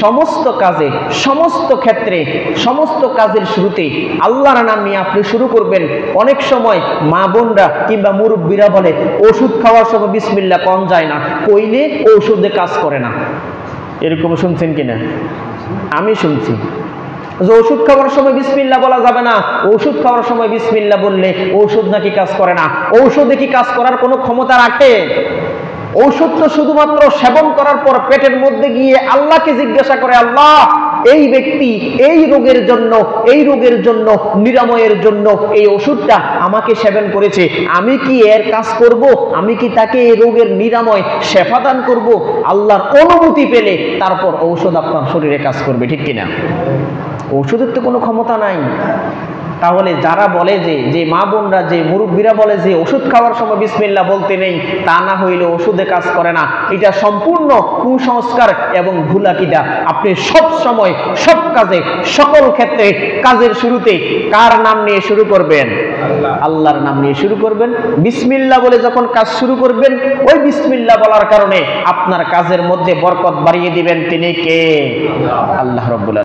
সমস্ত কাজে, সমস্ত ক্ষেত্রে, সমস্ত কাজের শুরুতে আল্লাহর নাম নিয়ে আপনি শুরু করবেন। অনেক সময় মা বোনরা কিংবা মুরব্বীরা বলে ওষুধ খাওয়ার সময় বিসমিল্লাহ কম যায় না, কইলে ঔষধে কাজ করে না। এরকম শুনছেন কিনা? আমি শুনছি যে ওষুধ খাওয়ার সময় বিসমিল্লাহ বলা যাবে না, ওষুধ খাওয়ার সময় বিসমিল্লাহ বললে ঔষধ নাকি কাজ করে না। ঔষধে কি কাজ করার কোনো ক্ষমতা রাখে? ঔষধ তো শুধুমাত্র সেবন করার পর পেটের মধ্যে গিয়ে আল্লাহকে জিজ্ঞাসা করে, আল্লাহ এই ব্যক্তি এই রোগের জন্য নিরাময়ের জন্য এই ওষুধটা আমাকে সেবন করেছে, আমি কি এর কাজ করব? আমি কি তাকে এই রোগের নিরাময় শেফা দান করব? আল্লাহর অনুমতি পেলে তারপর ঔষধ আপনার শরীরে কাজ করবে, ঠিক কিনা? ওষুধের তো কোনো ক্ষমতা নাই। তাহলে যারা বলে যে মা বোনরা, যে মুরব্বীরা বলে যে ওষুধ খাওয়ার সময় বিসমিল্লাহ বলতে নেই, তা না হইলে ওষুধে কাজ করে না, এটা সম্পূর্ণ কুসংস্কার এবং ভুল আকীদা। আপনি সব সময়, সব কাজে, সকল ক্ষেত্রে কাজের শুরুতে কার নাম নিয়ে শুরু করবেন? আল্লাহর নাম নিয়ে শুরু করবেন। বিসমিল্লাহ বলে যখন কাজ শুরু করবেন, ওই বিসমিল্লাহ বলার কারণে আপনার কাজের মধ্যে বরকত বাড়িয়ে দিবেন। তিনি কে? আল্লাহ রাব্বুল আলামিন।